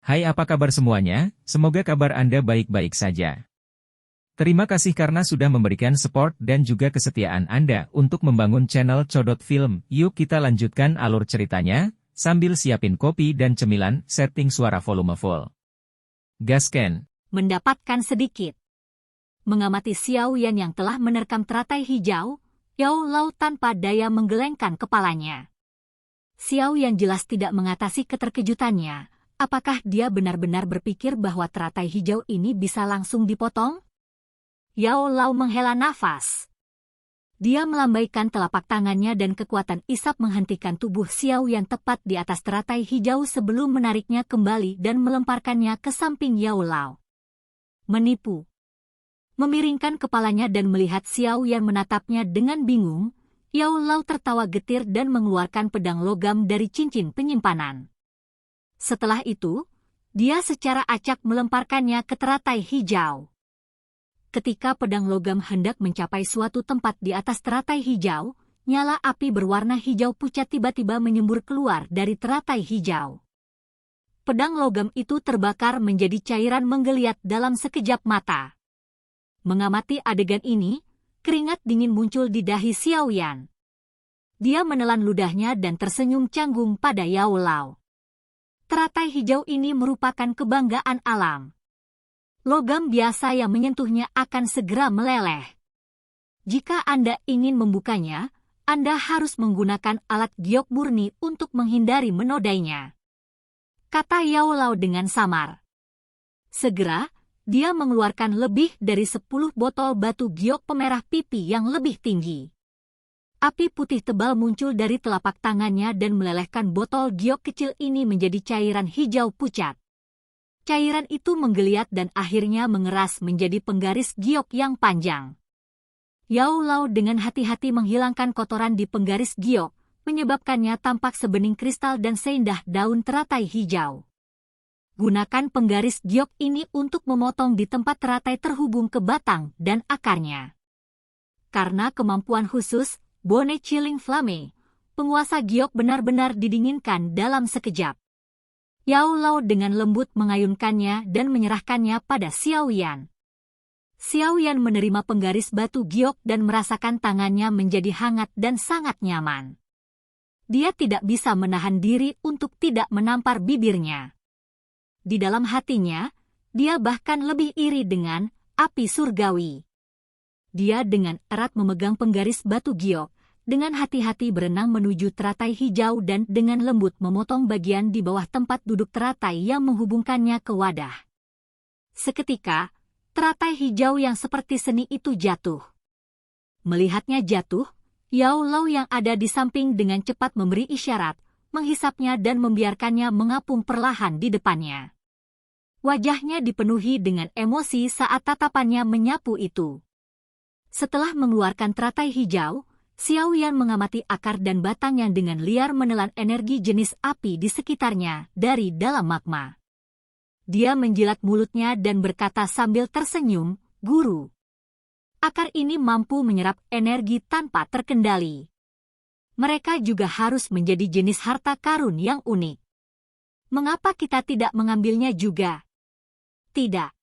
Hai, apa kabar semuanya? Semoga kabar Anda baik-baik saja. Terima kasih karena sudah memberikan support dan juga kesetiaan Anda untuk membangun channel Codot Film. Yuk kita lanjutkan alur ceritanya, sambil siapin kopi dan cemilan, setting suara volume full. Gasken. Mendapatkan sedikit. Mengamati Xiao Yan yang telah menerkam teratai hijau, Yao Lao tanpa daya menggelengkan kepalanya. Xiao Yan jelas tidak mengatasi keterkejutannya. Apakah dia benar-benar berpikir bahwa teratai hijau ini bisa langsung dipotong? Yao Lao menghela nafas. Dia melambaikan telapak tangannya dan kekuatan isap menghentikan tubuh Xiao Yan tepat di atas teratai hijau sebelum menariknya kembali dan melemparkannya ke samping Yao Lao. Menipu. Memiringkan kepalanya dan melihat Xiao Yan menatapnya dengan bingung, Yao Lao tertawa getir dan mengeluarkan pedang logam dari cincin penyimpanan. Setelah itu, dia secara acak melemparkannya ke teratai hijau. Ketika pedang logam hendak mencapai suatu tempat di atas teratai hijau, nyala api berwarna hijau pucat tiba-tiba menyembur keluar dari teratai hijau. Pedang logam itu terbakar menjadi cairan menggeliat dalam sekejap mata. Mengamati adegan ini, keringat dingin muncul di dahi Xiao Yan. Dia menelan ludahnya dan tersenyum canggung pada Yao Lao. Teratai hijau ini merupakan kebanggaan alam. Logam biasa yang menyentuhnya akan segera meleleh. Jika Anda ingin membukanya, Anda harus menggunakan alat giok murni untuk menghindari menodainya, kata Yao Lao dengan samar. Segera, dia mengeluarkan lebih dari 10 botol batu giok pemerah pipi yang lebih tinggi. Api putih tebal muncul dari telapak tangannya dan melelehkan botol giok kecil ini menjadi cairan hijau pucat. Cairan itu menggeliat dan akhirnya mengeras menjadi penggaris giok yang panjang. Yao Lao dengan hati-hati menghilangkan kotoran di penggaris giok, menyebabkannya tampak sebening kristal dan seindah daun teratai hijau. Gunakan penggaris giok ini untuk memotong di tempat teratai terhubung ke batang dan akarnya. Karena kemampuan khusus, Bone Chilling Flame, penguasa giok benar-benar didinginkan dalam sekejap. Yao Lao dengan lembut mengayunkannya dan menyerahkannya pada Xiao Yan. Xiao Yan menerima penggaris batu giok dan merasakan tangannya menjadi hangat dan sangat nyaman. Dia tidak bisa menahan diri untuk tidak menampar bibirnya. Di dalam hatinya, dia bahkan lebih iri dengan api surgawi. Dia dengan erat memegang penggaris batu giok, dengan hati-hati berenang menuju teratai hijau dan dengan lembut memotong bagian di bawah tempat duduk teratai yang menghubungkannya ke wadah. Seketika, teratai hijau yang seperti seni itu jatuh. Melihatnya jatuh, Yao Lao yang ada di samping dengan cepat memberi isyarat, menghisapnya dan membiarkannya mengapung perlahan di depannya. Wajahnya dipenuhi dengan emosi saat tatapannya menyapu itu. Setelah mengeluarkan teratai hijau, Xiao Yan mengamati akar dan batang yang dengan liar menelan energi jenis api di sekitarnya dari dalam magma. Dia menjilat mulutnya dan berkata sambil tersenyum, "Guru, akar ini mampu menyerap energi tanpa terkendali. Mereka juga harus menjadi jenis harta karun yang unik. Mengapa kita tidak mengambilnya juga?" Tidak.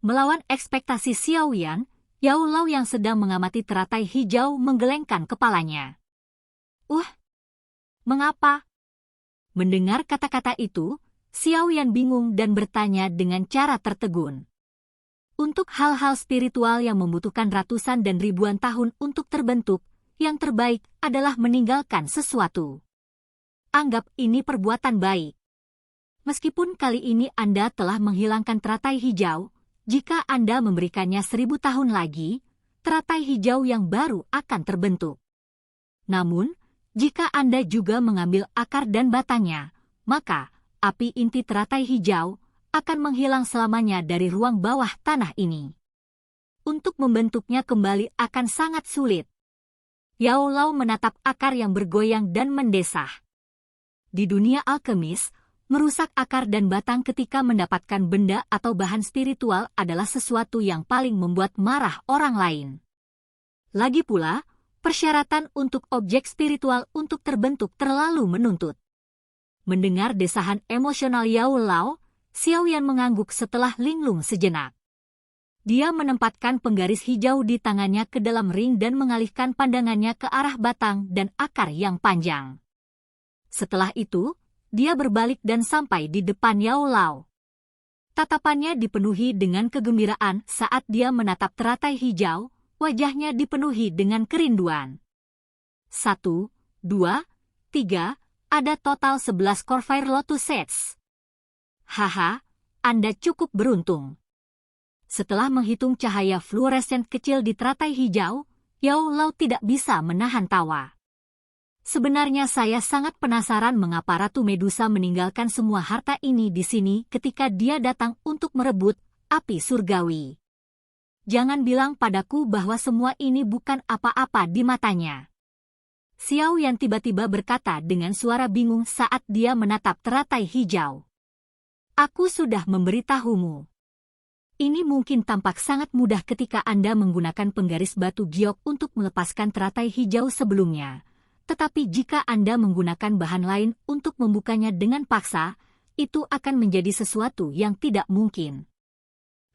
Melawan ekspektasi Xiao Yan, Yao Lao yang sedang mengamati teratai hijau menggelengkan kepalanya. Mengapa?" Mendengar kata-kata itu, Xiao Yan bingung dan bertanya dengan cara tertegun. Untuk hal-hal spiritual yang membutuhkan ratusan dan ribuan tahun untuk terbentuk, yang terbaik adalah meninggalkan sesuatu. Anggap ini perbuatan baik. Meskipun kali ini Anda telah menghilangkan teratai hijau, jika Anda memberikannya 1000 tahun lagi, teratai hijau yang baru akan terbentuk. Namun, jika Anda juga mengambil akar dan batangnya, maka api inti teratai hijau akan menghilang selamanya dari ruang bawah tanah ini. Untuk membentuknya kembali akan sangat sulit. Yao Lao menatap akar yang bergoyang dan mendesah. Di dunia alkemis, merusak akar dan batang ketika mendapatkan benda atau bahan spiritual adalah sesuatu yang paling membuat marah orang lain. Lagi pula, persyaratan untuk objek spiritual untuk terbentuk terlalu menuntut. Mendengar desahan emosional Yao Lao, Xiao Yan mengangguk setelah linglung sejenak. Dia menempatkan penggaris hijau di tangannya ke dalam ring dan mengalihkan pandangannya ke arah batang dan akar yang panjang. Setelah itu, dia berbalik dan sampai di depan Yao Lao. Tatapannya dipenuhi dengan kegembiraan saat dia menatap teratai hijau, wajahnya dipenuhi dengan kerinduan. 1, 2, 3, ada total 11 Corvair Lotus Sets. Haha, Anda cukup beruntung. Setelah menghitung cahaya fluoresen kecil di teratai hijau, Yao Lao tidak bisa menahan tawa. Sebenarnya saya sangat penasaran mengapa Ratu Medusa meninggalkan semua harta ini di sini ketika dia datang untuk merebut api surgawi. Jangan bilang padaku bahwa semua ini bukan apa-apa di matanya. Xiao Yan tiba-tiba berkata dengan suara bingung saat dia menatap teratai hijau. Aku sudah memberitahumu. Ini mungkin tampak sangat mudah ketika Anda menggunakan penggaris batu giok untuk melepaskan teratai hijau sebelumnya. Tetapi jika Anda menggunakan bahan lain untuk membukanya dengan paksa, itu akan menjadi sesuatu yang tidak mungkin.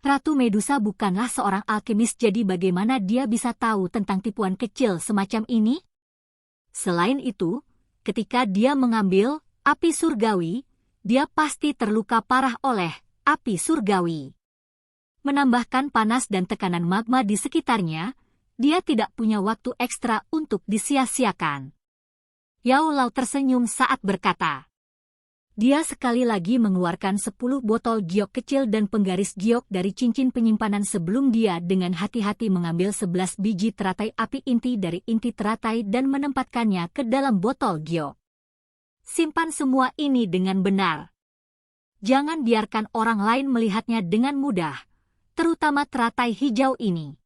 Ratu Medusa bukanlah seorang alkemis, jadi bagaimana dia bisa tahu tentang tipuan kecil semacam ini? Selain itu, ketika dia mengambil api surgawi, dia pasti terluka parah oleh api surgawi. Menambahkan panas dan tekanan magma di sekitarnya, dia tidak punya waktu ekstra untuk disia-siakan. Yao Lao tersenyum saat berkata. Dia sekali lagi mengeluarkan 10 botol giok kecil dan penggaris giok dari cincin penyimpanan sebelum dia dengan hati-hati mengambil 11 biji teratai api inti dari inti teratai dan menempatkannya ke dalam botol giok. Simpan semua ini dengan benar. Jangan biarkan orang lain melihatnya dengan mudah, terutama teratai hijau ini.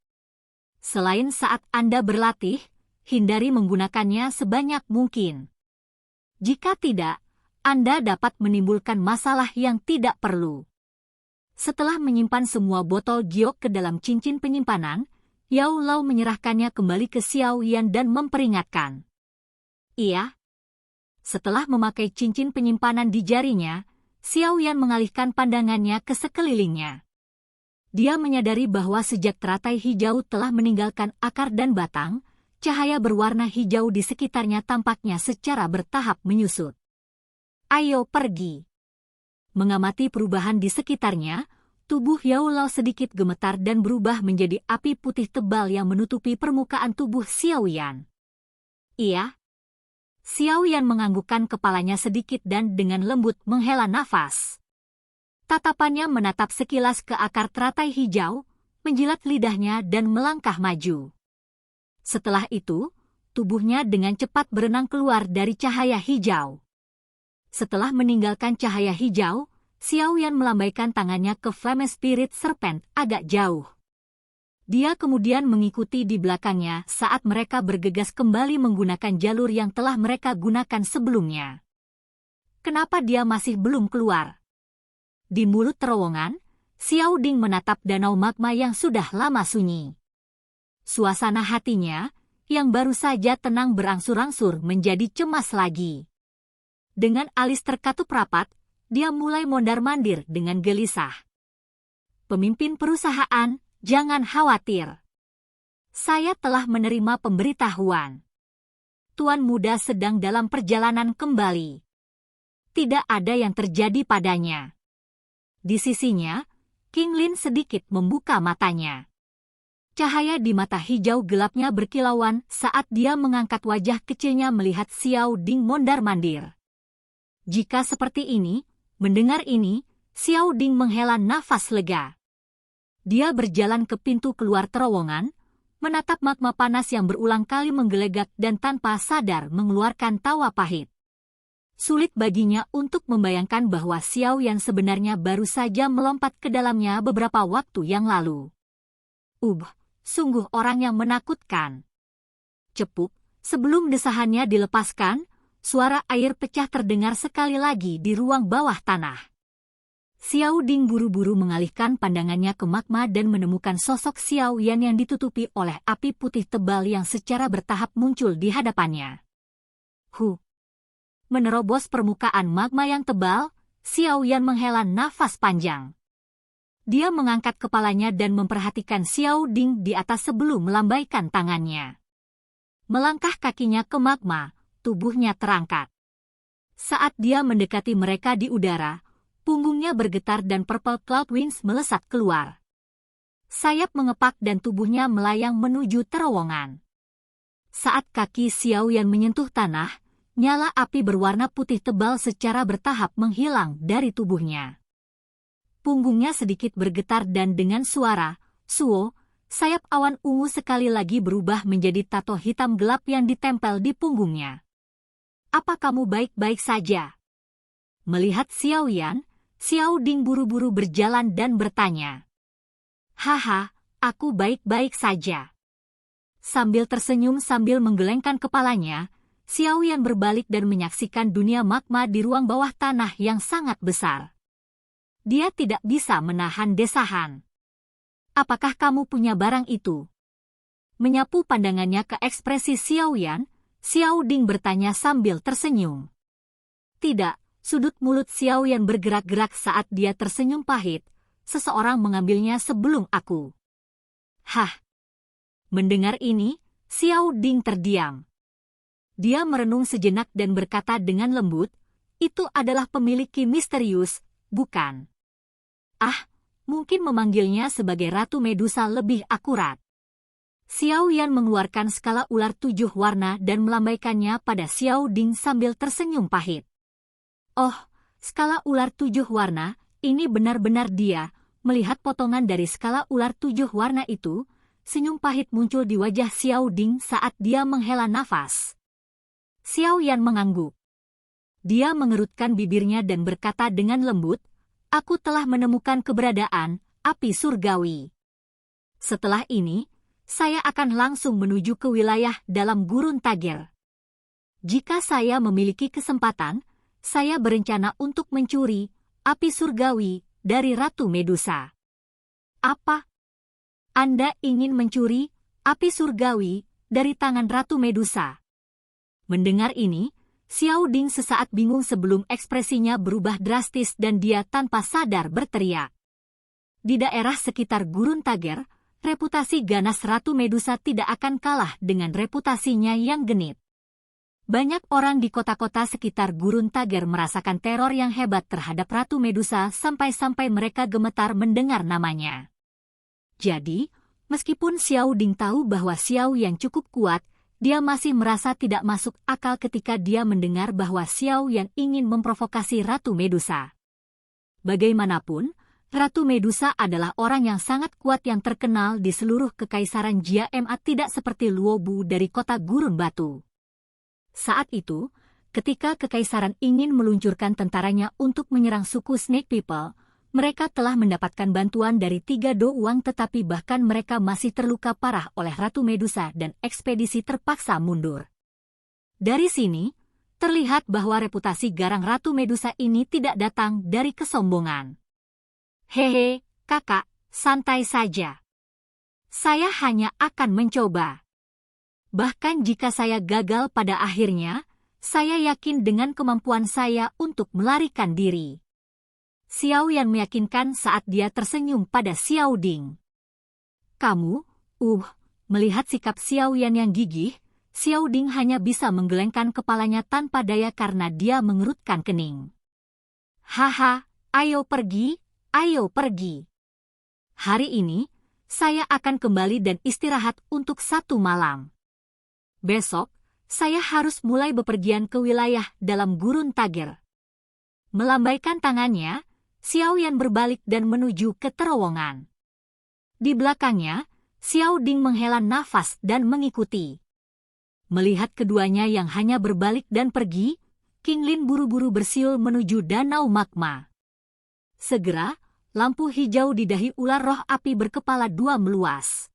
Selain saat Anda berlatih, hindari menggunakannya sebanyak mungkin. Jika tidak, Anda dapat menimbulkan masalah yang tidak perlu. Setelah menyimpan semua botol giok ke dalam cincin penyimpanan, Yao Lao menyerahkannya kembali ke Xiao Yan dan memperingatkan. Iya. Setelah memakai cincin penyimpanan di jarinya, Xiao Yan mengalihkan pandangannya ke sekelilingnya. Dia menyadari bahwa sejak teratai hijau telah meninggalkan akar dan batang, cahaya berwarna hijau di sekitarnya tampaknya secara bertahap menyusut. Ayo pergi. Mengamati perubahan di sekitarnya, tubuh Yao Lao sedikit gemetar dan berubah menjadi api putih tebal yang menutupi permukaan tubuh Xiao Yan. Iya. Xiao Yan menganggukkan kepalanya sedikit dan dengan lembut menghela nafas. Tatapannya menatap sekilas ke akar teratai hijau, menjilat lidahnya dan melangkah maju. Setelah itu, tubuhnya dengan cepat berenang keluar dari cahaya hijau. Setelah meninggalkan cahaya hijau, Xiao Yan melambaikan tangannya ke Flame Spirit Serpent agak jauh. Dia kemudian mengikuti di belakangnya saat mereka bergegas kembali menggunakan jalur yang telah mereka gunakan sebelumnya. Kenapa dia masih belum keluar? Di mulut terowongan, Xiao Ding menatap danau magma yang sudah lama sunyi. Suasana hatinya, yang baru saja tenang berangsur-angsur menjadi cemas lagi. Dengan alis terkatup rapat, dia mulai mondar-mandir dengan gelisah. Pemimpin perusahaan, jangan khawatir. Saya telah menerima pemberitahuan. Tuan muda sedang dalam perjalanan kembali. Tidak ada yang terjadi padanya. Di sisinya, King Lin sedikit membuka matanya. Cahaya di mata hijau gelapnya berkilauan saat dia mengangkat wajah kecilnya melihat Xiao Ding mondar-mandir. Jika seperti ini, mendengar ini, Xiao Ding menghela nafas lega. Dia berjalan ke pintu keluar terowongan, menatap magma panas yang berulang kali menggelegak dan tanpa sadar mengeluarkan tawa pahit. Sulit baginya untuk membayangkan bahwa Xiao Yan sebenarnya baru saja melompat ke dalamnya beberapa waktu yang lalu. Sungguh orang yang menakutkan. Cepuk, sebelum desahannya dilepaskan, suara air pecah terdengar sekali lagi di ruang bawah tanah. Xiao Ding buru-buru mengalihkan pandangannya ke magma dan menemukan sosok Xiao Yan yang ditutupi oleh api putih tebal yang secara bertahap muncul di hadapannya. Menerobos permukaan magma yang tebal, Xiao Yan menghela nafas panjang. Dia mengangkat kepalanya dan memperhatikan Xiao Ding di atas sebelum melambaikan tangannya. Melangkah kakinya ke magma, tubuhnya terangkat. Saat dia mendekati mereka di udara, punggungnya bergetar dan purple cloud wings melesat keluar. Sayap mengepak dan tubuhnya melayang menuju terowongan. Saat kaki Xiao Yan menyentuh tanah, nyala api berwarna putih tebal secara bertahap menghilang dari tubuhnya. Punggungnya sedikit bergetar dan dengan suara, "Suo", sayap awan ungu sekali lagi berubah menjadi tato hitam gelap yang ditempel di punggungnya. "Apa kamu baik-baik saja?" Melihat Xiao Yan, Xiao Ding buru-buru berjalan dan bertanya. "Haha, aku baik-baik saja." Sambil tersenyum sambil menggelengkan kepalanya, Xiao Yan berbalik dan menyaksikan dunia magma di ruang bawah tanah yang sangat besar. Dia tidak bisa menahan desahan. "Apakah kamu punya barang itu?" Menyapu pandangannya ke ekspresi Xiao Yan, Xiao Ding bertanya sambil tersenyum. "Tidak," sudut mulut Xiao Yan bergerak-gerak saat dia tersenyum pahit. "Seseorang mengambilnya sebelum aku." "Hah?" Mendengar ini, Xiao Ding terdiam. Dia merenung sejenak dan berkata dengan lembut, "Itu adalah pemilik Ki misterius, bukan?" "Ah, mungkin memanggilnya sebagai Ratu Medusa lebih akurat." Xiao Yan mengeluarkan skala ular 7 warna dan melambaikannya pada Xiao Ding sambil tersenyum pahit. "Oh, skala ular 7 warna, ini benar-benar dia." Melihat potongan dari skala ular 7 warna itu, senyum pahit muncul di wajah Xiao Ding saat dia menghela nafas. Xiao Yan mengangguk. Dia mengerutkan bibirnya dan berkata dengan lembut, "Aku telah menemukan keberadaan api surgawi. Setelah ini, saya akan langsung menuju ke wilayah dalam gurun Tager. Jika saya memiliki kesempatan, saya berencana untuk mencuri api surgawi dari Ratu Medusa." "Apa? Anda ingin mencuri api surgawi dari tangan Ratu Medusa?" Mendengar ini, Xiao Ding sesaat bingung sebelum ekspresinya berubah drastis dan dia tanpa sadar berteriak. Di daerah sekitar gurun Tager, reputasi ganas Ratu Medusa tidak akan kalah dengan reputasinya yang genit. Banyak orang di kota-kota sekitar gurun Tager merasakan teror yang hebat terhadap Ratu Medusa sampai-sampai mereka gemetar mendengar namanya. Jadi, meskipun Xiao Ding tahu bahwa Xiao Yan cukup kuat, dia masih merasa tidak masuk akal ketika dia mendengar bahwa Xiao Yan ingin memprovokasi Ratu Medusa. Bagaimanapun, Ratu Medusa adalah orang yang sangat kuat yang terkenal di seluruh kekaisaran Jia Ma, tidak seperti Luobu dari kota Gurun Batu. Saat itu, ketika kekaisaran ingin meluncurkan tentaranya untuk menyerang suku Snake People, mereka telah mendapatkan bantuan dari 3 Do Wang, tetapi bahkan mereka masih terluka parah oleh Ratu Medusa dan ekspedisi terpaksa mundur. Dari sini, terlihat bahwa reputasi garang Ratu Medusa ini tidak datang dari kesombongan. "Hehe, kakak, santai saja. Saya hanya akan mencoba. Bahkan jika saya gagal pada akhirnya, saya yakin dengan kemampuan saya untuk melarikan diri." Xiao Yan meyakinkan saat dia tersenyum pada Xiao Ding. "Kamu, melihat sikap Xiao Yan yang gigih, Xiao Ding hanya bisa menggelengkan kepalanya tanpa daya karena dia mengerutkan kening. "Haha, ayo pergi, ayo pergi. Hari ini, saya akan kembali dan istirahat untuk 1 malam. Besok, saya harus mulai bepergian ke wilayah dalam gurun Tager." Melambaikan tangannya, Xiao Yan berbalik dan menuju ke terowongan. Di belakangnya, Xiao Ding menghela nafas dan mengikuti. Melihat keduanya yang hanya berbalik dan pergi, King Lin buru-buru bersiul menuju danau magma. Segera, lampu hijau di dahi ular roh api berkepala 2 meluas.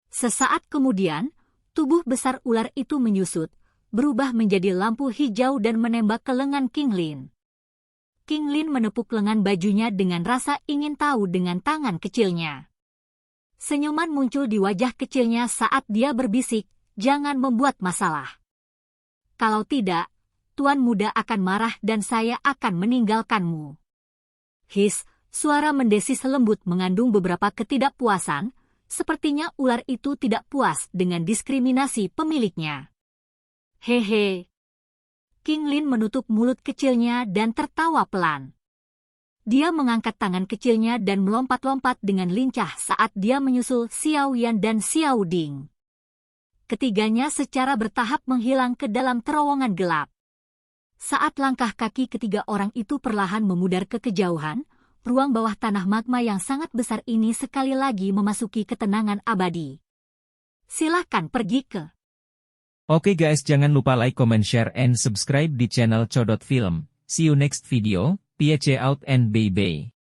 Sesaat kemudian, tubuh besar ular itu menyusut, berubah menjadi lampu hijau dan menembak ke lengan King Lin. King Lin menepuk lengan bajunya dengan rasa ingin tahu dengan tangan kecilnya. Senyuman muncul di wajah kecilnya saat dia berbisik, "Jangan membuat masalah. Kalau tidak, Tuan Muda akan marah dan saya akan meninggalkanmu. His, suara mendesis lembut mengandung beberapa ketidakpuasan, sepertinya ular itu tidak puas dengan diskriminasi pemiliknya. Hehe. King Lin menutup mulut kecilnya dan tertawa pelan. Dia mengangkat tangan kecilnya dan melompat-lompat dengan lincah saat dia menyusul Xiao Yan dan Xiao Ding. Ketiganya secara bertahap menghilang ke dalam terowongan gelap. Saat langkah kaki ketiga orang itu perlahan memudar ke kejauhan, ruang bawah tanah magma yang sangat besar ini sekali lagi memasuki ketenangan abadi. Silahkan pergi ke. Oke guys, jangan lupa like, comment, share, and subscribe di channel Codot Film. See you next video. Peace out and bye-bye.